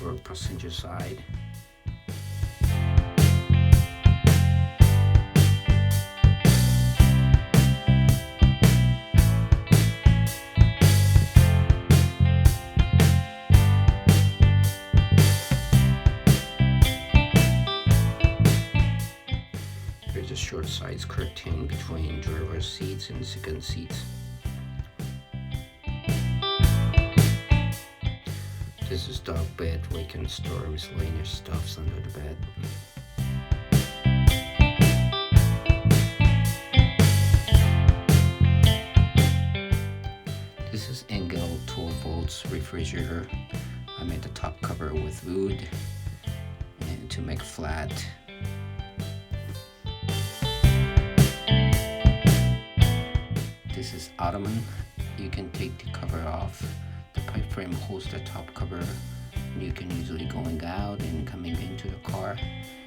for passenger side. There's a short size curtain between driver's seats and second seats. This is dog bed where you can store miscellaneous stuffs under the bed. This is ENGEL 12 volts refrigerator. I made the top cover with wood and to make flat. This is Ottoman. You can take the cover off. The pipe frame holds the top cover. You can usually going out and coming into the car,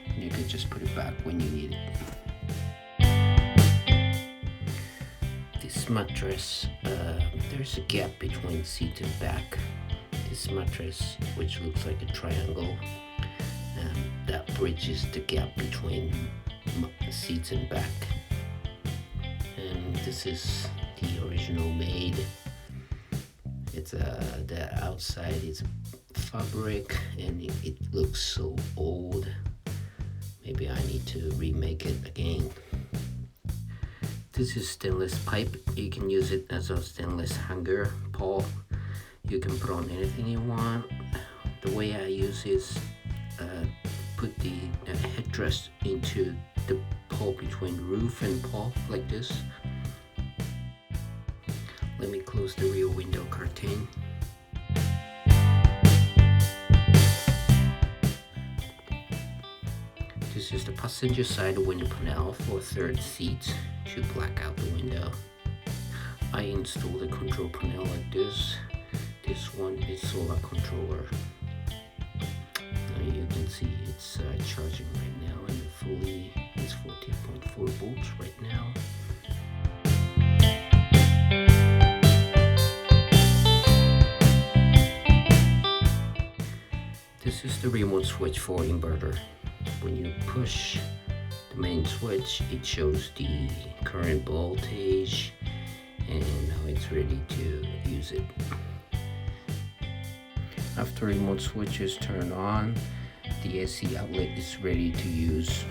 and you can just put it back when you need it. This mattress, there's a gap between seat and back. This mattress, which looks like a triangle, that bridges the gap between seats and back. And this is the original made. It's the outside is fabric and it looks so old. Maybe I need to remake it again. This is stainless pipe. You can use it as a stainless hanger pole. You can put on anything you want. The way I use is put the headrest into the pole between roof and pole like this. Let me close the rear window curtain. This is the passenger side window panel for third seat to black out the window. I installed a control panel like this. This one is solar controller. You can see it's charging right now, and fully it's 14.4 volts right now. This is the remote switch for inverter. When you push the main switch, it shows the current voltage, and now it's ready to use it. After remote switch is turned on, the AC outlet is ready to use.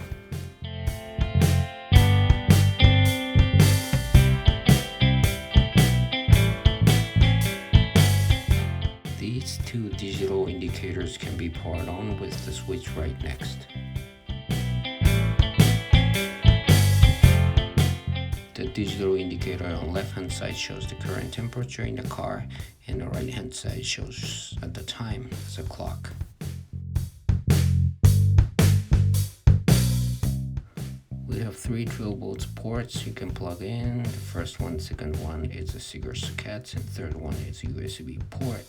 These two digital indicators can be powered on with the switch right next. The digital indicator on the left hand side shows the current temperature in the car, and the right hand side shows at the time as a clock. We have three 12 volts ports you can plug in. The first one, second one is a cigar socket, and third one is a USB port.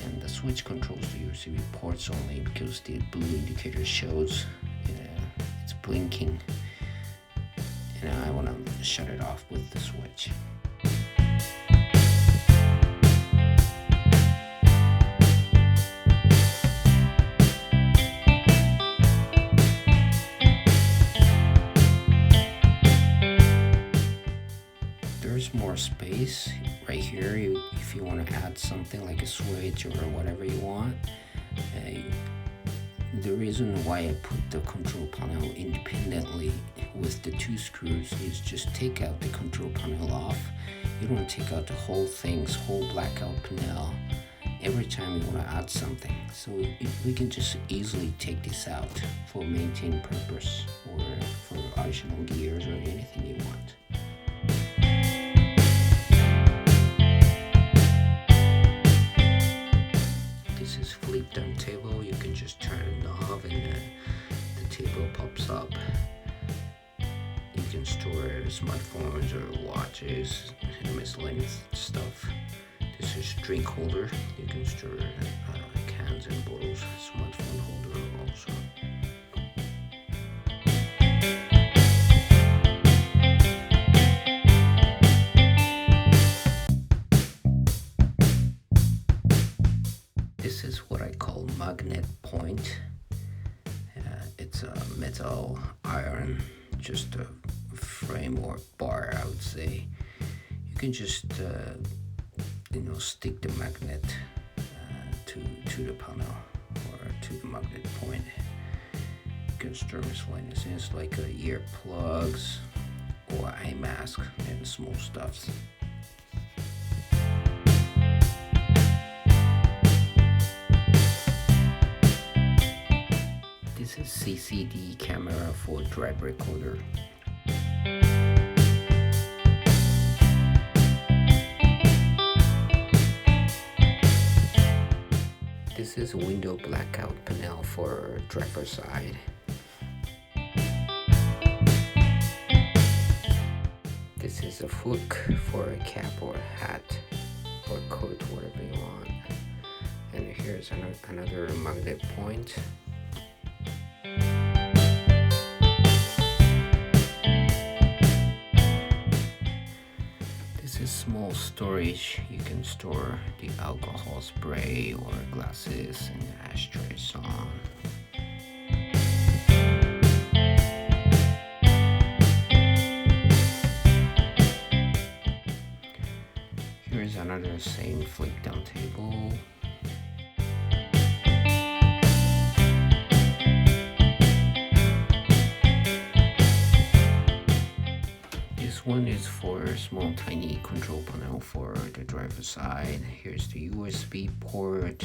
And the switch controls the USB ports only because the blue indicator shows it's blinking. And I want to shut it off with the switch. There's more space right here if you want to add something like a switch or whatever you want. The reason why I put the control panel independently with the two screws is just take out the control panel off. You don't take out the whole blackout panel every time you want to add something. So we can just easily take this out for maintenance purpose or for additional gears or anything you want. This is flip down table. You can just turn it off and the table pops up. You can store smartphones or watches and miscellaneous stuff. This is drink holder. You can store cans and bottles. Smartphone holder also. This is what I called magnet point. It's a metal iron, just a frame or bar, I would say. You can just stick the magnet to the panel or to the magnet point. You can store miscellaneous like earplugs or eye mask and small stuffs. This is CCD camera for drive recorder. This is window blackout panel for driver side. This is a hook for a cap or hat or coat, whatever you want. And here's another magnet point. This is small storage. You can store the alcohol spray or glasses and ashtrays on. Here's another same flip down table. This one is for a small tiny control panel for the driver's side. Here's the USB port.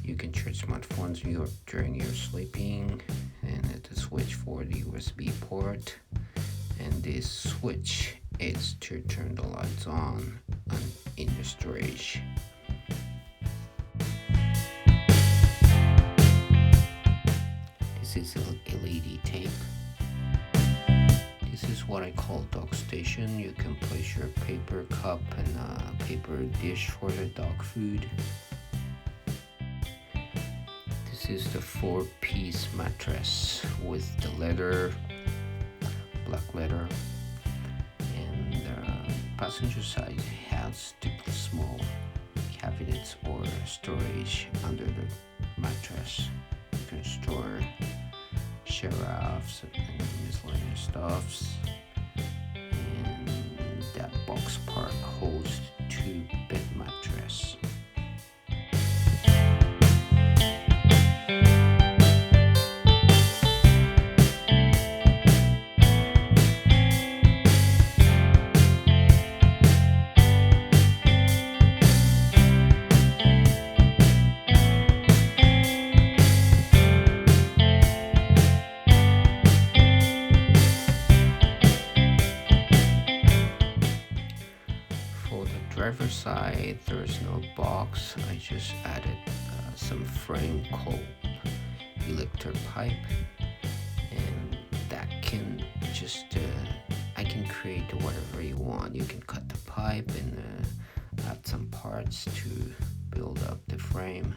You can charge smartphones during your sleeping, and the switch for the USB port. And this switch is to turn the lights on in the storage. This is LED tape. This is what I call dog station. You can place your paper cup and a paper dish for the dog food. This is the 4-piece mattress with the leather, black leather, and the passenger side has 2 small cabinets or storage under the mattress. You can store giraffes and miscellaneous stuffs, and that box part holds 2 bed mattress. Driver's side, there's no box. I just added some frame called Elector pipe, and that can just I can create whatever you want. You can cut the pipe and add some parts to build up the frame.